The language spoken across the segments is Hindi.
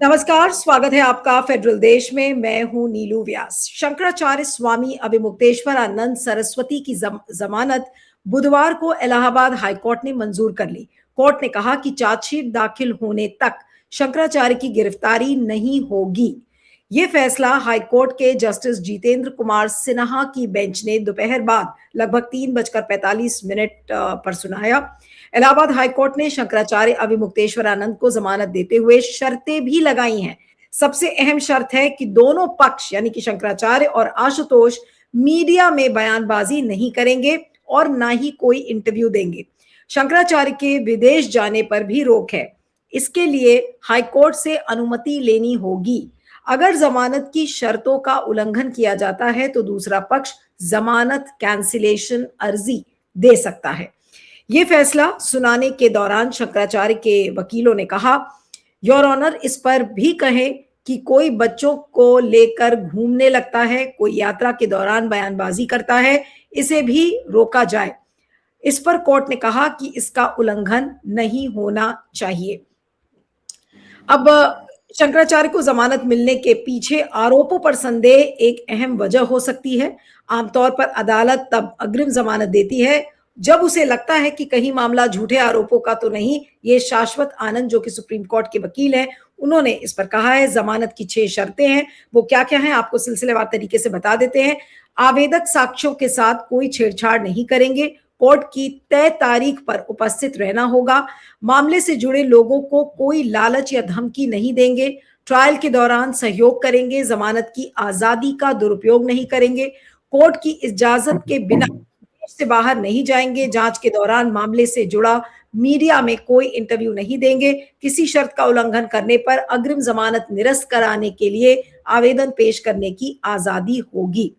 नमस्कार, स्वागत है आपका फेडरल देश में। मैं हूं नीलू व्यास। शंकराचार्य स्वामी अभिमुक्तेश्वरानंद सरस्वती की जमानत बुधवार को इलाहाबाद हाईकोर्ट ने मंजूर कर ली। कोर्ट ने कहा कि चार्जशीट दाखिल होने तक शंकराचार्य की गिरफ्तारी नहीं होगी। ये फैसला हाईकोर्ट के जस्टिस जितेंद्र कुमार सिन्हा की बेंच ने दोपहर बाद लगभग 3:45 पर सुनाया। इलाहाबाद हाईकोर्ट ने शंकराचार्य अभिमुक्तेश्वरानंद को जमानत देते हुए शर्तें भी लगाई हैं। सबसे अहम शर्त है कि दोनों पक्ष यानी कि शंकराचार्य और आशुतोष मीडिया में बयानबाजी नहीं करेंगे और ना ही कोई इंटरव्यू देंगे। शंकराचार्य के विदेश जाने पर भी रोक है। इसके लिए हाईकोर्ट से अनुमति लेनी होगी। अगर जमानत की शर्तों का उल्लंघन किया जाता है तो दूसरा पक्ष जमानत कैंसिलेशन अर्जी दे सकता है। ये फैसला सुनाने के दौरान शंकराचार्य के वकीलों ने कहा, योर ऑनर, इस पर भी कहें कि कोई बच्चों को लेकर घूमने लगता है, कोई यात्रा के दौरान बयानबाजी करता है, इसे भी रोका जाए। इस पर कोर्ट ने कहा कि इसका उल्लंघन नहीं होना चाहिए। अब शंकराचार्य को जमानत मिलने के पीछे आरोपों पर संदेह एक अहम वजह हो सकती है। आमतौर पर अदालत तब अग्रिम जमानत देती है जब उसे लगता है कि कहीं मामला झूठे आरोपों का तो नहीं। ये शाश्वत आनंद, जो कि सुप्रीम कोर्ट के वकील हैं, उन्होंने इस पर कहा है। जमानत की 6 शर्तें हैं। वो क्या क्या हैं आपको सिलसिलेवार तरीके से बता देते हैं। आवेदक साक्ष्यों के साथ कोई छेड़छाड़ नहीं करेंगे। कोर्ट की तय तारीख पर उपस्थित रहना होगा। मामले से जुड़े लोगों को कोई लालच या धमकी नहीं देंगे। ट्रायल के दौरान सहयोग करेंगे। जमानत की आजादी का दुरुपयोग नहीं करेंगे। कोर्ट की इजाजत के बिना देश से बाहर नहीं जाएंगे। जांच के दौरान मामले से जुड़ा मीडिया में कोई इंटरव्यू नहीं देंगे। किसी शर्त का उल्लंघन करने पर अग्रिम जमानत निरस्त कराने के लिए आवेदन पेश करने की आजादी होगी।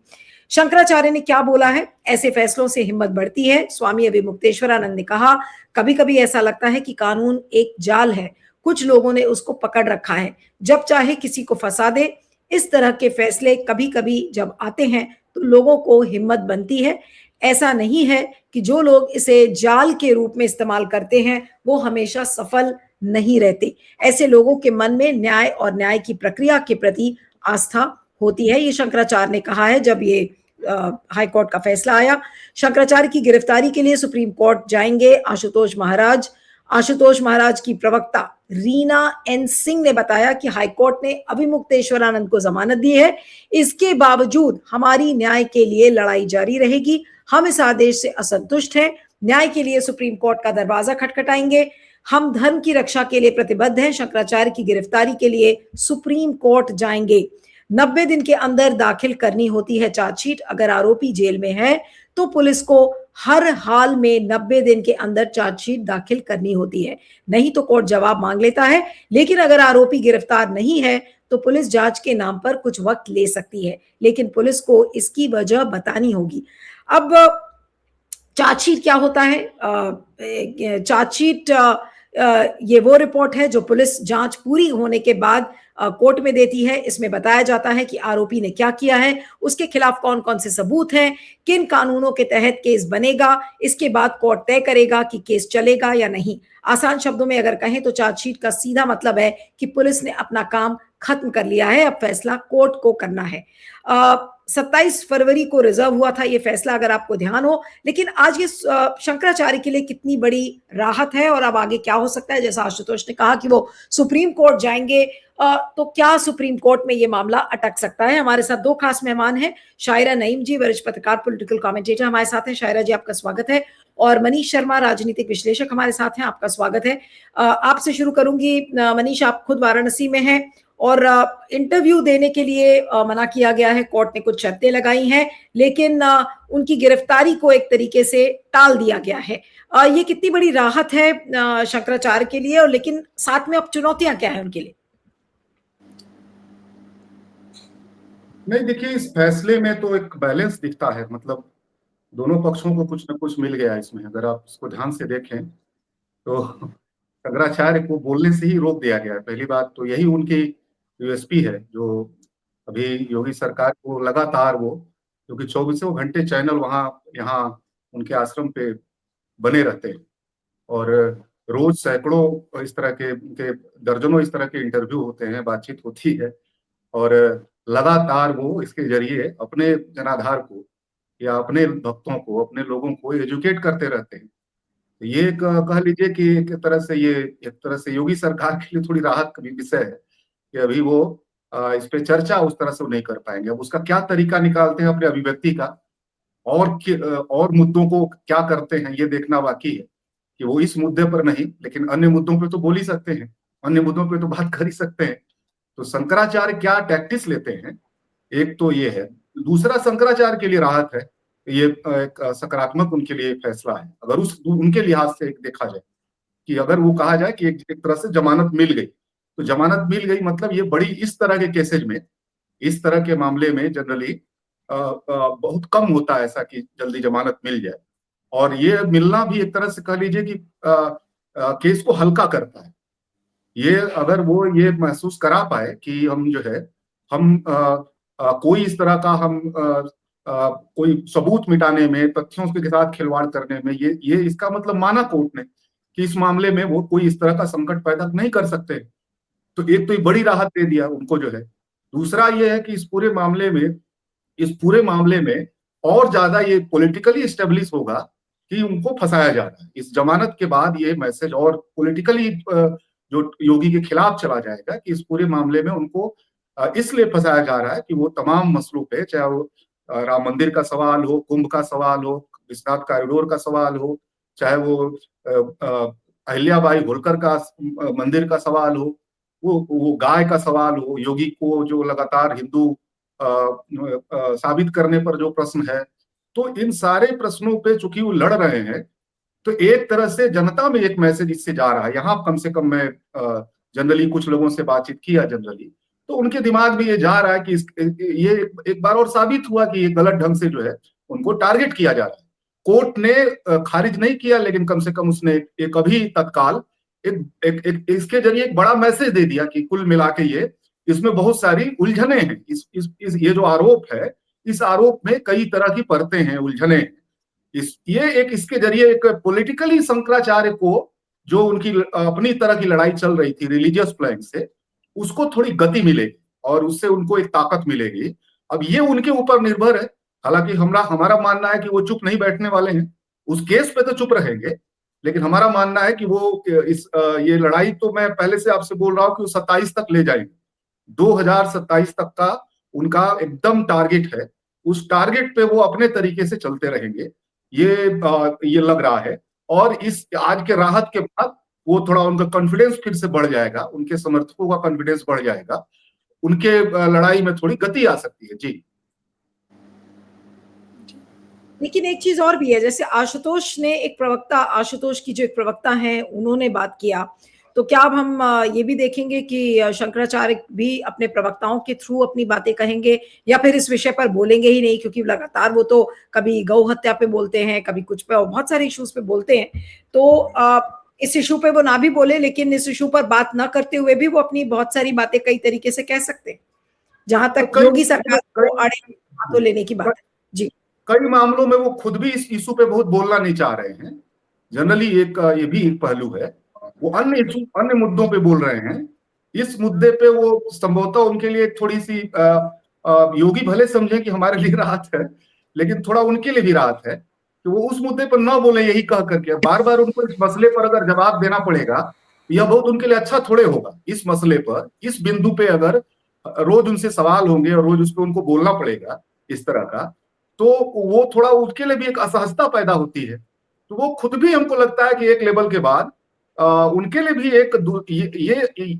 शंकराचार्य ने क्या बोला है? ऐसे फैसलों से हिम्मत बढ़ती है। स्वामी अभिमुक्तेश्वरानंद ने कहा, कभी कभी ऐसा लगता है कि कानून एक जाल है, कुछ लोगों ने उसको पकड़ रखा है, जब चाहे किसी को फंसा दे। इस तरह के फैसले कभी कभी जब आते हैं तो लोगों को हिम्मत बनती है। ऐसा नहीं है कि जो लोग इसे जाल के रूप में इस्तेमाल करते हैं वो हमेशा सफल नहीं रहते। ऐसे लोगों के मन में न्याय और न्याय की प्रक्रिया के प्रति आस्था होती है। ये शंकराचार्य ने कहा है जब ये हाई कोर्ट का फैसला आया। शंकराचार्य की गिरफ्तारी के लिए सुप्रीम कोर्ट जाएंगे आशुतोष महाराज। आशुतोष महाराज की प्रवक्ता रीना एन सिंह ने बताया कि हाईकोर्ट ने अभिमुक्तेश्वरानंद को जमानत दी है। इसके बावजूद हमारी न्याय के लिए लड़ाई जारी रहेगी। हम इस आदेश से असंतुष्ट हैं। न्याय के लिए सुप्रीम कोर्ट का दरवाजा खटखटाएंगे। हम धर्म की रक्षा के लिए प्रतिबद्ध हैं। शंकराचार्य की गिरफ्तारी के लिए सुप्रीम कोर्ट जाएंगे। 90 दिन के अंदर दाखिल करनी होती है चार्जशीट। अगर आरोपी जेल में है तो पुलिस को हर हाल में 90 दिन के अंदर चार्जशीट दाखिल करनी होती है, नहीं तो कोर्ट जवाब मांग लेता है। लेकिन अगर आरोपी गिरफ्तार नहीं है तो पुलिस जांच के नाम पर कुछ वक्त ले सकती है, लेकिन पुलिस को इसकी वजह बतानी होगी। अब चार्जशीट क्या होता है? चार्जशीट ये वो रिपोर्ट है जो पुलिस जांच पूरी होने के बाद कोर्ट में देती है। इसमें बताया जाता है कि आरोपी ने क्या किया है, उसके खिलाफ कौन कौन से सबूत हैं, किन कानूनों के तहत केस बनेगा। इसके बाद कोर्ट तय करेगा कि केस चलेगा या नहीं। आसान शब्दों में अगर कहें तो चार्जशीट का सीधा मतलब है कि पुलिस ने अपना काम खत्म कर लिया है, अब फैसला कोर्ट को करना है। 27 फरवरी को रिजर्व हुआ था ये फैसला, अगर आपको ध्यान हो। लेकिन आज ये शंकराचार्य के लिए कितनी बड़ी राहत है और अब आगे क्या हो सकता है? जैसा आशुतोष ने कहा कि वो सुप्रीम कोर्ट जाएंगे, तो क्या सुप्रीम कोर्ट में ये मामला अटक सकता है? हमारे साथ 2 खास मेहमान हैं। शायरा नईम जी, वरिष्ठ पत्रकार, पॉलिटिकल कमेंटेटर हमारे साथ हैं। शायरा जी, आपका स्वागत है। और मनीष शर्मा, राजनीतिक विश्लेषक, हमारे साथ हैं। आपका स्वागत है। आपसे शुरू करूंगी। मनीष, आप खुद वाराणसी में हैं और इंटरव्यू देने के लिए मना किया गया है। कोर्ट ने कुछ शर्तें लगाई हैं, लेकिन उनकी गिरफ्तारी को एक तरीके से टाल दिया गया है। ये कितनी बड़ी राहत है शंकराचार्य के लिए, और लेकिन साथ में अब चुनौतियां क्या है उनके लिए? नहीं, देखिए, इस फैसले में तो एक बैलेंस दिखता है। मतलब दोनों पक्षों को कुछ न कुछ मिल गया इसमें। अगर आप इसको ध्यान से देखें तो शंकराचार्य को बोलने से ही रोक दिया गया है। पहली बात तो यही उनकी यूएसपी है, जो अभी योगी सरकार को लगातार वो, क्योंकि 24 घंटे चैनल वहाँ यहाँ उनके आश्रम पे बने रहते हैं। और रोज सैकड़ों इस तरह के दर्जनों इस तरह के इंटरव्यू होते हैं, बातचीत होती है, और लगातार वो इसके जरिए अपने जनाधार को या अपने भक्तों को, अपने लोगों को एजुकेट करते रहते हैं। तो ये कह लीजिए कि एक तरह से योगी सरकार के लिए थोड़ी राहत का भी विषय है कि अभी वो इस पे चर्चा उस तरह से वो नहीं कर पाएंगे। अब उसका क्या तरीका निकालते हैं अपने अभिव्यक्ति का, और मुद्दों को क्या करते हैं, ये देखना बाकी है कि वो इस मुद्दे पर नहीं, लेकिन अन्य मुद्दों पे तो बोल ही सकते हैं, अन्य मुद्दों पे तो बात कर ही सकते हैं। तो शंकराचार्य क्या टैक्टिस लेते हैं, एक तो ये है। दूसरा, शंकराचार्य के लिए राहत है, ये एक सकारात्मक उनके लिए फैसला है, अगर उस उनके लिहाज से देखा जाए कि अगर वो कहा जाए कि एक तरह से जमानत मिल गई, तो जमानत मिल गई मतलब ये बड़ी इस तरह के केसेज में, इस तरह के मामले में जनरली बहुत कम होता है ऐसा कि जल्दी जमानत मिल जाए, और ये मिलना भी एक तरह से कह लीजिए कि केस को हल्का करता है। ये अगर वो ये महसूस करा पाए कि हम जो है, हम कोई इस तरह का हम कोई सबूत मिटाने में, तथ्यों के साथ खिलवाड़ करने में, ये इसका मतलब माना कोर्ट ने कि इस मामले में वो कोई इस तरह का संकट पैदा नहीं कर सकते। तो एक तो ये बड़ी राहत दे दिया उनको जो है। दूसरा ये है कि इस पूरे मामले में और ज्यादा ये पॉलिटिकली स्टेब्लिश होगा कि उनको फंसाया जा रहा है। इस जमानत के बाद ये मैसेज और पॉलिटिकली जो योगी के खिलाफ चला जाएगा कि इस पूरे मामले में उनको इसलिए फंसाया जा रहा है कि वो तमाम मसलों पे, चाहे वो राम मंदिर का सवाल हो, कुंभ का सवाल हो, विश्वनाथ कॉरिडोर का सवाल हो, चाहे वो अहिल्याबाई होलकर का मंदिर का सवाल हो, वो गाय का सवाल हो, योगी को जो लगातार हिंदू साबित करने पर जो प्रश्न है, तो इन सारे प्रश्नों पे चूंकि वो लड़ रहे हैं, तो एक तरह से जनता में एक मैसेज इससे जा रहा है। यहाँ कम से कम मैं जनरली कुछ लोगों से बातचीत किया जनरली, तो उनके दिमाग में ये जा रहा है कि ये एक बार और साबित हुआ कि ये गलत ढंग से जो है उनको टारगेट किया जा रहा है। कोर्ट ने खारिज नहीं किया, लेकिन कम से कम उसने एक अभी तत्काल इसके जरिए एक बड़ा मैसेज दे दिया कि कुल मिला के ये, इसमें बहुत सारी उलझने हैं। ये जो आरोप है, इस आरोप में कई तरह की परतें हैं, उलझने हैं। इसके जरिए एक पॉलिटिकली शंकराचार्य को, जो उनकी अपनी तरह की लड़ाई चल रही थी रिलीजियस प्लैंक से, उसको थोड़ी गति मिलेगी और उससे उनको एक ताकत मिलेगी। अब ये उनके ऊपर निर्भर है। हालांकि हमारा मानना है कि वो चुप नहीं बैठने वाले हैं, उस केस पे तो चुप रहेंगे, लेकिन हमारा मानना है कि वो ये लड़ाई, तो मैं पहले से आपसे बोल रहा हूं कि वो 27 तक ले जाएंगे। 2027 तक का उनका एकदम टारगेट है। उस टारगेट पे वो अपने तरीके से चलते रहेंगे, ये लग रहा है। और इस आज के राहत के बाद वो थोड़ा उनका कॉन्फिडेंस फिर से बढ़ जाएगा, उनके समर्थकों का कॉन्फिडेंस बढ़ जाएगा, उनके लड़ाई में थोड़ी गति आ सकती है। जी, लेकिन एक चीज और भी है, जैसे आशुतोष की जो एक प्रवक्ता है, उन्होंने बात किया, तो क्या अब हम ये भी देखेंगे कि शंकराचार्य भी अपने प्रवक्ताओं के थ्रू अपनी बातें कहेंगे, या फिर इस विषय पर बोलेंगे ही नहीं? क्योंकि लगातार वो तो कभी गौ हत्या पे बोलते हैं, कभी कुछ पे, और बहुत सारे इश्यूज पे बोलते हैं। तो इस इशू पे वो ना भी बोले, लेकिन इस इशू पर बात ना करते हुए भी वो अपनी बहुत सारी बातें कई तरीके से कह सकते हैं, जहां तक तो योगी सरकार को अड़े हाथों लेने की बात है। जी, कई मामलों में वो खुद भी इस इशू पे बहुत बोलना नहीं चाह रहे हैं। जनरली ये भी एक पहलू है, वो अन्य मुद्दों पे बोल रहे हैं। इस मुद्दे पे वो संभवतः उनके लिए थोड़ी सी योगी भले समझे कि हमारे लिए राहत है, लेकिन थोड़ा उनके लिए भी राहत है कि वो उस मुद्दे पर ना बोले, यही कह करके बार बार उनको इस मसले पर अगर जवाब देना पड़ेगा, यह बहुत उनके लिए अच्छा थोड़े होगा। इस मसले पर, इस बिंदु पे अगर रोज उनसे सवाल होंगे और रोज उस पर उनको बोलना पड़ेगा इस तरह का, तो वो थोड़ा उसके लिए भी एक असहजता पैदा होती है। तो वो खुद भी, हमको लगता है कि एक लेवल के बाद उनके लिए भी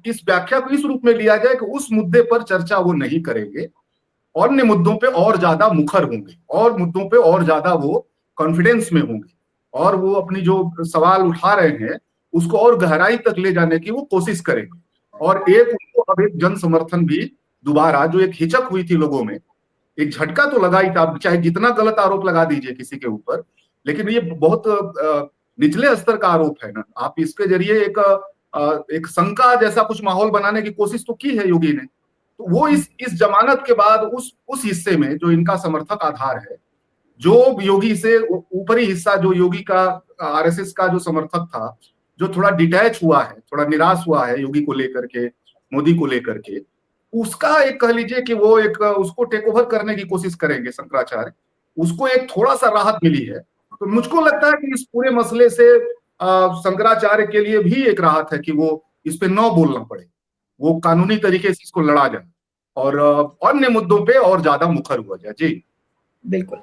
इस व्याख्या को इस रूप में लिया जाए कि उस मुद्दे पर चर्चा वो नहीं करेंगे, अन्य मुद्दों पे और ज्यादा मुखर होंगे, और मुद्दों पे और ज्यादा वो कॉन्फिडेंस में होंगे, और वो अपनी जो सवाल उठा रहे हैं उसको और गहराई तक ले जाने की वो कोशिश करेंगे। और उनको अब एक जन समर्थन भी दोबारा, जो एक हिचक हुई थी लोगों में, एक झटका तो लगा ही था, चाहे जितना गलत आरोप लगा दीजिए किसी के ऊपर, लेकिन ये बहुत निचले स्तर का आरोप है ना। आप इसके जरिए एक शंका जैसा कुछ माहौल बनाने की कोशिश तो की है योगी ने। तो वो इस जमानत के बाद उस हिस्से में जो इनका समर्थक आधार है, जो योगी से ऊपरी हिस्सा, जो योगी का आरएसएस का जो समर्थक था, जो थोड़ा डिटैच हुआ है, थोड़ा निराश हुआ है योगी को लेकर के, मोदी को लेकर के, उसका एक कह लीजिए कि वो एक उसको टेक ओवर करने की कोशिश करेंगे शंकराचार्य, उसको एक थोड़ा सा राहत मिली है। तो मुझको लगता है कि इस पूरे मसले से शंकराचार्य के लिए भी एक राहत है कि वो इस पे न बोलना पड़े, वो कानूनी तरीके से इसको लड़ा जाए और अन्य मुद्दों पे और ज्यादा मुखर हुआ जाए। जी बिल्कुल।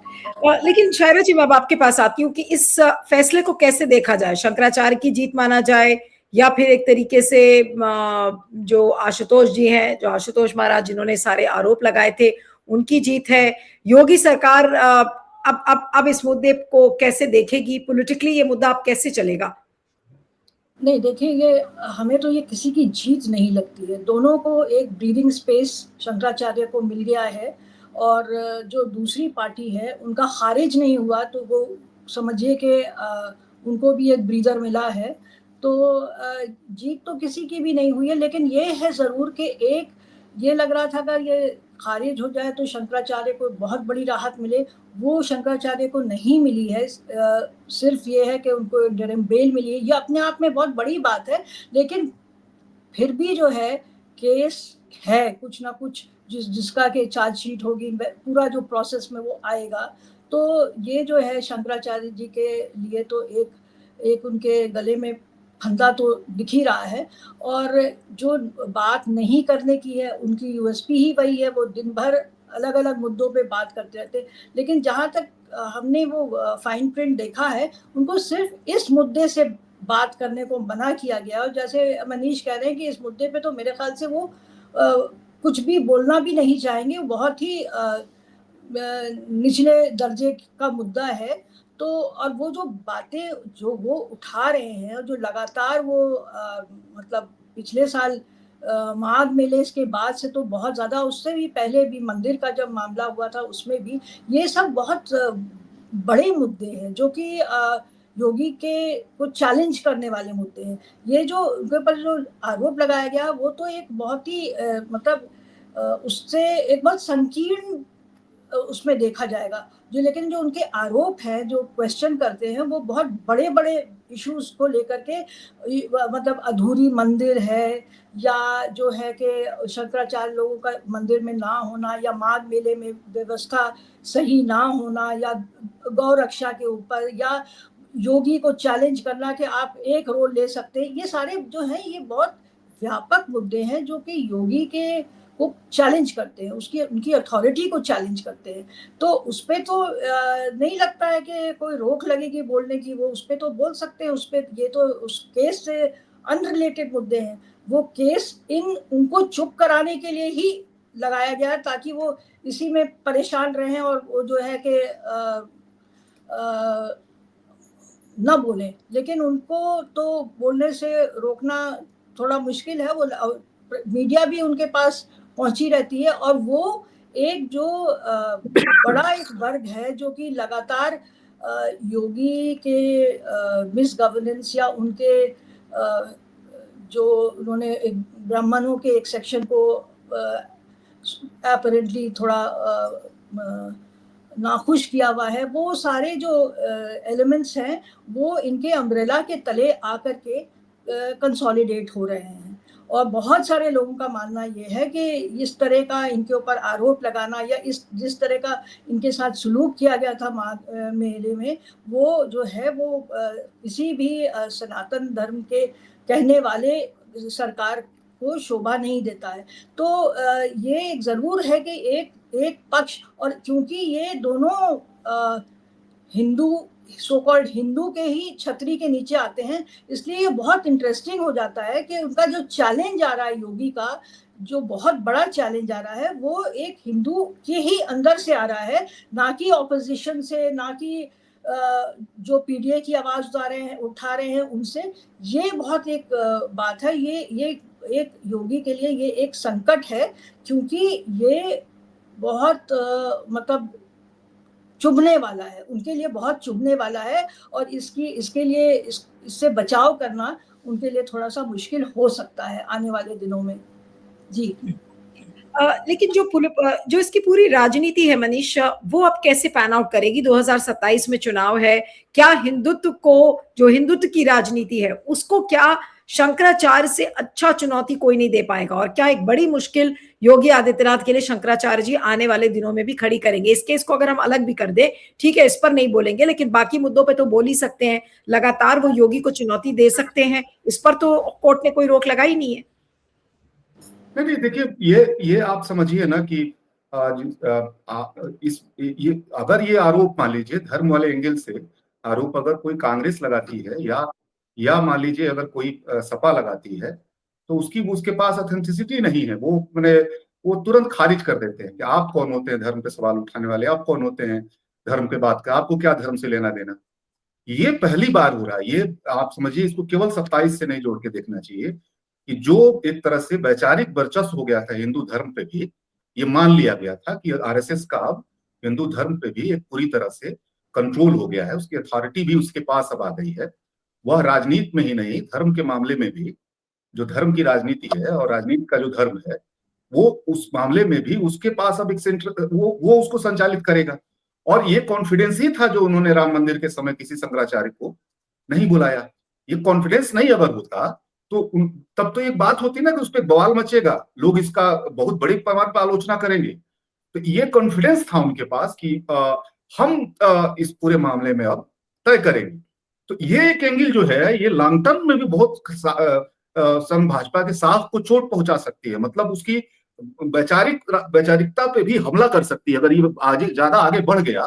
लेकिन शायरा जी, मैं अब आपके पास आती हूँ कि इस फैसले को कैसे देखा जाए, शंकराचार्य की जीत माना जाए या फिर एक तरीके से जो आशुतोष जी हैं, जो आशुतोष महाराज जिन्होंने सारे आरोप लगाए थे, उनकी जीत है। योगी सरकार अब इस मुद्दे को कैसे देखेगी, पॉलिटिकली ये मुद्दा अब कैसे चलेगा? नहीं देखिए, ये हमें तो ये किसी की जीत नहीं लगती है। दोनों को एक ब्रीदिंग स्पेस शंकराचार्य को मिल गया है और जो दूसरी पार्टी है उनका खारिज नहीं हुआ, तो वो समझिए कि उनको भी एक ब्रीदर मिला है। तो जीत तो किसी की भी नहीं हुई है, लेकिन ये है ज़रूर कि एक ये लग रहा था कि ये खारिज हो जाए तो शंकराचार्य को बहुत बड़ी राहत मिले, वो शंकराचार्य को नहीं मिली है। सिर्फ ये है कि उनको इंटरिम बेल मिली है, ये अपने आप में बहुत बड़ी बात है। लेकिन फिर भी जो है केस है कुछ ना कुछ, जिसका के चार्जशीट होगी, पूरा जो प्रोसेस में वो आएगा। तो ये जो है शंकराचार्य जी के लिए तो एक उनके गले में फंदा तो दिख ही रहा है। और जो बात नहीं करने की है, उनकी यूएसपी ही वही है, वो दिन भर अलग अलग मुद्दों पे बात करते रहते हैं। लेकिन जहाँ तक हमने वो फाइन प्रिंट देखा है, उनको सिर्फ इस मुद्दे से बात करने को मना किया गया। और जैसे मनीष कह रहे हैं कि इस मुद्दे पे तो मेरे ख्याल से वो कुछ भी बोलना भी नहीं चाहेंगे, बहुत ही निचले दर्जे का मुद्दा है। तो और वो जो बातें जो वो उठा रहे हैं, जो लगातार वो मतलब पिछले साल माघ मेले के बाद से तो बहुत ज़्यादा, उससे भी पहले भी मंदिर का जब मामला हुआ था उसमें भी ये सब बहुत बड़े मुद्दे हैं जो कि योगी के को चैलेंज करने वाले मुद्दे हैं। ये जो उनके ऊपर जो आरोप लगाया गया वो तो एक बहुत ही मतलब उससे एक बहुत संकीर्ण उसमें देखा जाएगा। जो लेकिन जो उनके आरोप हैं, जो क्वेश्चन करते हैं, वो बहुत बड़े-बड़े इश्यूज को लेकर के, मतलब अधूरी मंदिर है, या जो है कि शंकराचार्य लोगों का मंदिर में ना होना, या माघ मेले में व्यवस्था सही ना होना, या गौ रक्षा के ऊपर, या योगी को चैलेंज करना कि आप एक रोल ले सकते हैं। ये सारे जो हैं ये बहुत व्यापक मुद्दे हैं जो कि योगी के को चैलेंज करते हैं, उसकी उनकी अथॉरिटी को चैलेंज करते हैं। तो उस पे तो नहीं लगता है कि कोई रोक लगेगी बोलने की, वो उस पे तो बोल सकते हैं। उस पे ये तो उस केस से अनरिलेटेड मुद्दे हैं। वो केस उनको चुप कराने के लिए ही लगाया गया है, ताकि वो इसी में परेशान रहें और वो जो है कि ना बोले। लेकिन उनको तो बोलने से रोकना थोड़ा मुश्किल है। वो मीडिया भी उनके पास पहुंची रहती है, और वो एक जो बड़ा एक वर्ग है जो कि लगातार योगी के मिस गवर्नेंस या उनके जो उन्होंने एक ब्राह्मणों के एक सेक्शन को अपरेंटली थोड़ा नाखुश किया हुआ है, वो सारे जो एलिमेंट्स हैं वो इनके अम्ब्रेला के तले आकर के कंसोलिडेट हो रहे हैं। और बहुत सारे लोगों का मानना ये है कि इस तरह का इनके ऊपर आरोप लगाना, या जिस तरह का इनके साथ सलूक किया गया था माघ मेले में, वो जो है वो किसी भी सनातन धर्म के कहने वाले सरकार को शोभा नहीं देता है। तो ये एक ज़रूर है कि एक पक्ष, और क्योंकि ये दोनों हिंदू, सो कॉल्ड हिंदू के ही छतरी के नीचे आते हैं, इसलिए ये बहुत इंटरेस्टिंग हो जाता है कि उनका जो चैलेंज आ रहा है योगी का, जो बहुत बड़ा चैलेंज आ रहा है, वो एक हिंदू के ही अंदर से आ रहा है, ना कि ऑपोजिशन से, ना कि जो पीडीए की आवाज उठा रहे हैं उनसे। ये बहुत एक बात है। ये एक योगी के लिए ये एक संकट है, क्योंकि ये बहुत मतलब चुभने वाला है, उनके लिए बहुत चुभने वाला है। और इसके लिए इससे बचाव करना उनके लिए थोड़ा सा मुश्किल हो सकता है आने वाले दिनों में। जी लेकिन जो इसकी पूरी राजनीति है मनीष, वो अब कैसे पैन आउट करेगी? 2027 में चुनाव है। क्या हिंदुत्व को, जो हिंदुत्व की राजनीति है, उसको क्या शंकराचार्य से अच्छा चुनौती कोई नहीं दे पाएगा? और क्या एक बड़ी मुश्किल योगी आदित्यनाथ के लिए शंकराचार्य जी आने वाले दिनों में भी खड़ी करेंगे? इस केस को अगर हम अलग भी कर दें, ठीक है, इस पर नहीं बोलेंगे, लेकिन बाकी मुद्दों पे तो बोल ही सकते हैं। लगातार वो योगी को चुनौती दे सकते हैं, इस पर तो कोर्ट ने कोई रोक लगाई नहीं है। नहीं, देखिए, ये आप समझिए ना कि ये अगर ये आरोप मान लीजिए धर्म वाले एंगल से आरोप अगर कोई कांग्रेस लगाती है या मान लीजिए अगर कोई सपा लगाती है, तो उसके पास ऑथेंटिसिटी नहीं है। वो तुरंत खारिज कर देते हैं कि आप कौन होते हैं धर्म पे सवाल उठाने वाले, आप कौन होते हैं धर्म पे बात कर, आपको क्या धर्म से लेना देना। ये पहली बार हो रहा है। ये आप समझिए, इसको केवल 27 से नहीं जोड़ के देखना चाहिए कि जो एक तरह से वैचारिक वर्चस्व हो गया था हिंदू धर्म पे भी, ये मान लिया गया था कि आरएसएस का अब हिंदू धर्म पे भी एक पूरी तरह से कंट्रोल हो गया है, उसकी अथॉरिटी भी उसके पास अब आ गई है। वह राजनीति में ही नहीं, धर्म के मामले में भी, जो धर्म की राजनीति है और राजनीति का जो धर्म है, वो उस मामले में भी उसके पास अब एक सेंटर, वो उसको संचालित करेगा। और ये कॉन्फिडेंस ही था जो उन्होंने राम मंदिर के समय किसी शंकराचार्य को नहीं बुलाया। ये कॉन्फिडेंस नहीं अगर होता तो तब तो एक बात होती ना कि उस पर बवाल मचेगा, लोग इसका बहुत बड़े पैमाने पर आलोचना करेंगे। तो ये कॉन्फिडेंस था उनके पास कि हम इस पूरे मामले में अब तय करेंगे। तो ये एक एंगल जो है, ये लॉन्ग टर्म में भी बहुत संघ भाजपा के साफ को चोट पहुंचा सकती है। मतलब उसकी वैचारिकता पे भी हमला कर सकती है अगर ये ज्यादा आगे बढ़ गया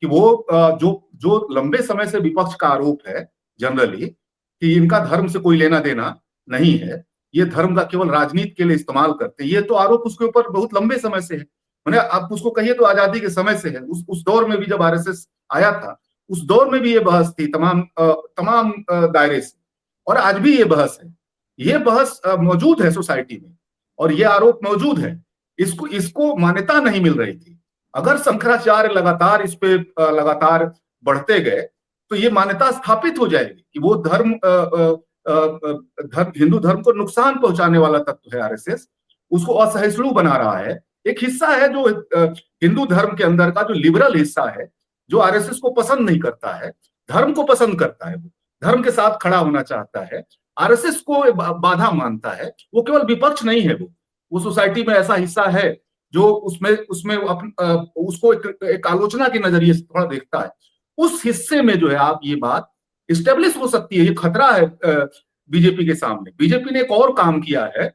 कि वो जो लंबे समय से विपक्ष का आरोप है जनरली कि इनका धर्म से कोई लेना देना नहीं है, ये धर्म का केवल राजनीति के लिए इस्तेमाल करते हैं। ये तो आरोप उसके ऊपर बहुत लंबे समय से है, मैंने आप उसको कहिए तो आजादी के समय से है। उस दौर में भी जब आरएसएस आया था, उस दौर में भी ये बहस थी तमाम दायरे से, और आज भी ये बहस है। ये बहस मौजूद है सोसाइटी में और ये आरोप मौजूद है। इसको मान्यता नहीं मिल रही थी। अगर शंकराचार्य लगातार इस पे लगातार बढ़ते गए तो ये मान्यता स्थापित हो जाएगी कि वो हिंदू धर्म को नुकसान पहुंचाने वाला तत्व है आरएसएस, उसको असहिष्णु बना रहा है। एक हिस्सा है जो हिंदू धर्म के अंदर का जो लिबरल हिस्सा है, जो आरएसएस को पसंद नहीं करता है, धर्म को पसंद करता है, वो धर्म के साथ खड़ा होना चाहता है, आरएसएस को बाधा मानता है। वो केवल विपक्ष नहीं है, वो सोसाइटी में ऐसा हिस्सा है जो उसमें उसको एक आलोचना के नजरिए से थोड़ा देखता है। उस हिस्से में जो है आप ये बात इस्टेब्लिश हो सकती है। ये खतरा है बीजेपी के सामने। बीजेपी ने एक और काम किया है,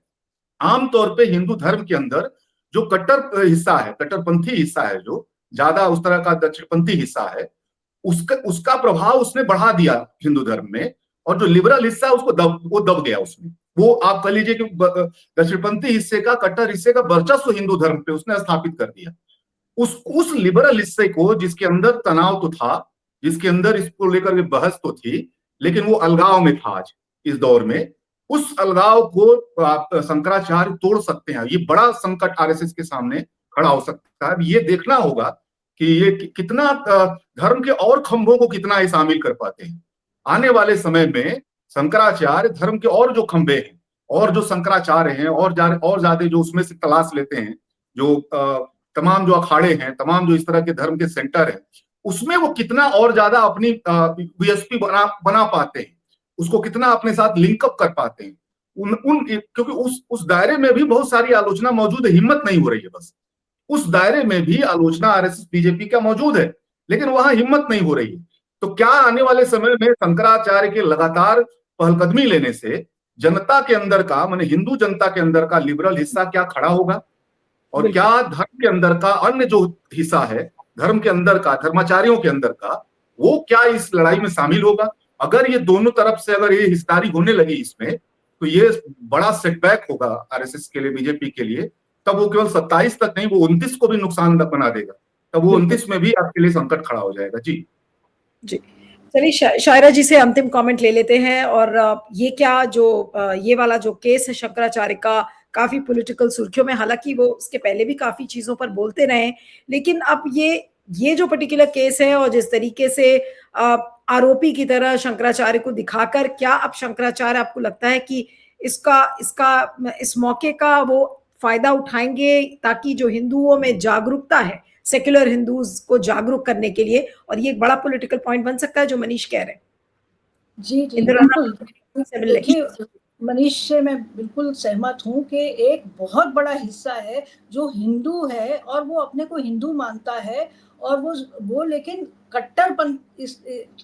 आमतौर पे हिंदू धर्म के अंदर जो कट्टर हिस्सा है, कट्टरपंथी हिस्सा है, जो ज्यादा उस तरह का दक्षिणपंथी हिस्सा है, उसका प्रभाव उसने बढ़ा दिया हिंदू धर्म में, और जो लिबरल हिस्सा है वो दब गया उसमें। वो आप कह लीजिए कि दक्षिणपंथी हिस्से का, कट्टर हिस्से का वर्चस्व हिंदू धर्म पे उसने स्थापित कर दिया। उस लिबरल हिस्से को, जिसके अंदर तनाव तो था, जिसके अंदर इसको लेकर के बहस तो थी, लेकिन वो अलगाव में था आज इस दौर में, उस अलगाव को आप शंकराचार्य तोड़ सकते हैं। ये बड़ा संकट आरएसएस के सामने खड़ा हो सकता है। ये देखना होगा कि ये कितना धर्म के और खंभों को कितना ये शामिल कर पाते हैं। आने वाले समय में शंकराचार्य धर्म के और जो खंभे हैं और जो शंकराचार्य हैं और ज्यादा जो उसमें से तलाश लेते हैं, जो तमाम जो अखाड़े हैं, तमाम जो इस तरह के धर्म के सेंटर हैं, उसमें वो कितना और ज्यादा अपनी यूएसपी बना पाते हैं, उसको कितना अपने साथ लिंकअप कर पाते हैं। क्योंकि उस दायरे में भी बहुत सारी आलोचना मौजूद है, हिम्मत नहीं हो रही है। बस उस दायरे में भी आलोचना आरएसएस बीजेपी का मौजूद है, लेकिन वहां हिम्मत नहीं हो रही है। तो क्या आने वाले समय में शंकराचार्य के लगातार पहलकदमी लेने से जनता के अंदर का, माने हिंदू जनता के अंदर का लिबरल हिस्सा क्या खड़ा होगा, और क्या धर्म के अंदर का अन्य जो हिस्सा है, धर्म के अंदर का, धर्माचार्यों के अंदर का, वो क्या इस लड़ाई में शामिल होगा? अगर ये दोनों तरफ से अगर ये हिस्सेदारी होने लगी इसमें, तो ये बड़ा सेटबैक होगा आरएसएस के लिए, बीजेपी के लिए। तब वो केवल 27 तक नहीं, वो 29 को भी नुकसान बना देगा। तब वो 29 में भी आपके लिए संकट खड़ा हो जाएगा। जी चलिए, शायरा जी से अंतिम कमेंट ले लेते हैं। और ये क्या जो ये वाला जो केस है शंकराचार्य का, काफी पॉलिटिकल सुर्खियों में, हालांकि वो उसके पहले भी काफी चीजों पर बोलते रहे, लेकिन अब ये जो पर्टिकुलर केस है और जिस तरीके से आरोपी की तरह शंकराचार्य को दिखाकर, क्या अब शंकराचार्य, आपको लगता है कि इस मौके का वो फायदा उठाएंगे ताकि जो हिंदुओं में जागरूकता है, सेक्युलर हिंदूज को जागरूक करने के लिए, और ये एक बड़ा पॉलिटिकल पॉइंट बन सकता है जो मनीष कह रहे हैं। जी जी इंदिरा बिल्कुल। से मिलने देखिए, मनीष से मैं बिल्कुल सहमत हूँ कि एक बहुत बड़ा हिस्सा है जो हिंदू है और वो अपने को हिंदू मानता है, और वो लेकिन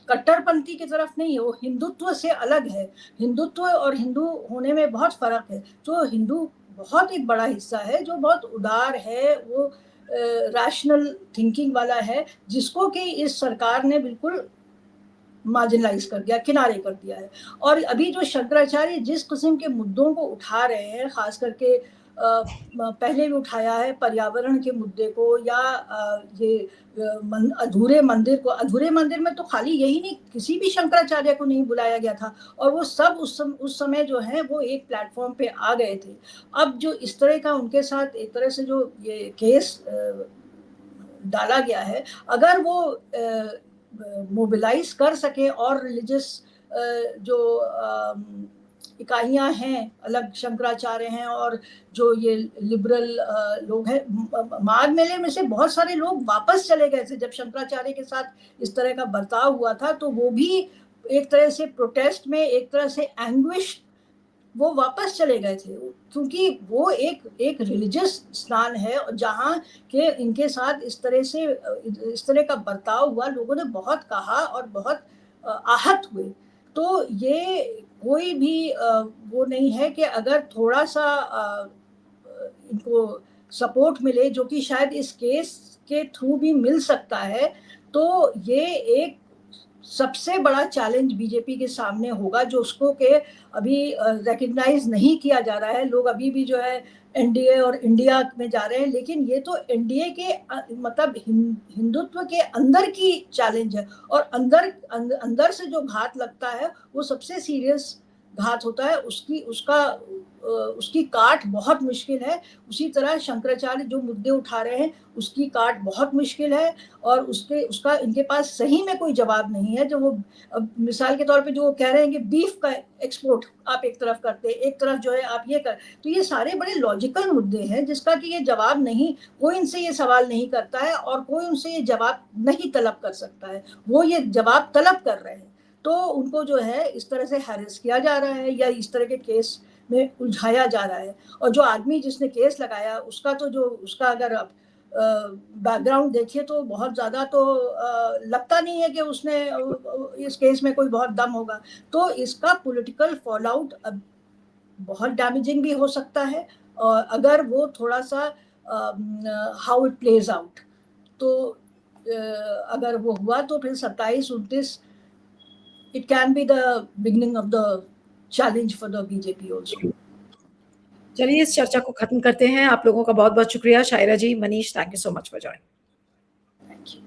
कट्टरपंथी की तरफ नहीं है, वो हिंदुत्व से अलग है। हिंदुत्व और हिंदू होने में बहुत फर्क है। जो हिंदू बहुत एक बड़ा हिस्सा है, जो बहुत उदार है, वो रैशनल थिंकिंग वाला है, जिसको कि इस सरकार ने बिल्कुल मार्जिनलाइज कर दिया, किनारे कर दिया है। और अभी जो शंकराचार्य जिस किस्म के मुद्दों को उठा रहे हैं, खास करके पहले भी उठाया है पर्यावरण के मुद्दे को, या ये अधूरे मंदिर में तो खाली यही नहीं, किसी भी शंकराचार्य को नहीं बुलाया गया था, और वो सब उस समय जो है वो एक प्लेटफॉर्म पे आ गए थे। अब जो इस तरह का उनके साथ एक तरह से जो ये केस डाला गया है, अगर वो मोबिलाइज कर सके और रिलीजियस जो इकाइयां हैं, अलग शंकराचार्य हैं और जो ये लिबरल लोग हैं, माघ मेले में से बहुत सारे लोग वापस चले गए थे जब शंकराचार्य के साथ इस तरह का बर्ताव हुआ था, तो वो भी एक तरह से प्रोटेस्ट में, एक तरह से एंग्विश, वो वापस चले गए थे, क्योंकि वो एक रिलीजियस स्थान है जहाँ के इनके साथ इस तरह का बर्ताव हुआ, लोगों ने बहुत कहा और बहुत आहत हुए। तो ये कोई भी वो नहीं है कि अगर थोड़ा सा इनको सपोर्ट मिले, जो कि शायद इस केस के थ्रू भी मिल सकता है, तो ये एक सबसे बड़ा चैलेंज बीजेपी के सामने होगा, जो उसको के अभी रिकॉग्नाइज नहीं किया जा रहा है। लोग अभी भी जो है एनडीए और इंडिया में जा रहे हैं, लेकिन ये तो एनडीए के मतलब हिंदुत्व के अंदर की चैलेंज है, और अंदर से जो घात लगता है वो सबसे सीरियस घात होता है। उसकी काट बहुत मुश्किल है। उसी तरह शंकराचार्य जो मुद्दे उठा रहे हैं उसकी काट बहुत मुश्किल है, और उसका इनके पास सही में कोई जवाब नहीं है। जो वो मिसाल के तौर पे जो वो कह रहे हैं कि बीफ का एक्सपोर्ट आप एक तरफ करते, एक तरफ जो है आप ये कर, तो ये सारे बड़े लॉजिकल मुद्दे हैं जिसका कि ये जवाब नहीं, कोई इनसे ये सवाल नहीं करता है और कोई उनसे ये जवाब नहीं तलब कर सकता है। वो ये जवाब तलब कर रहे हैं, तो उनको जो है इस तरह से हैरेस किया जा रहा है या इस तरह के केस में उलझाया जा रहा है। और जो आदमी जिसने केस लगाया उसका अगर आप बैकग्राउंड देखिए तो बहुत ज़्यादा तो लगता नहीं है कि उसने इस केस में कोई बहुत दम होगा। तो इसका पॉलिटिकल फॉल आउट बहुत डैमेजिंग भी हो सकता है, और अगर वो थोड़ा सा हाउ इट प्लेज आउट, तो अगर वो हुआ तो फिर 27-29 it can be the beginning of the challenge for the BJP also. चलिए इस चर्चा को खत्म करते हैं। आप लोगों का बहुत बहुत शुक्रिया। Shayra ji, Manish, thank you so much for joining. Thank you.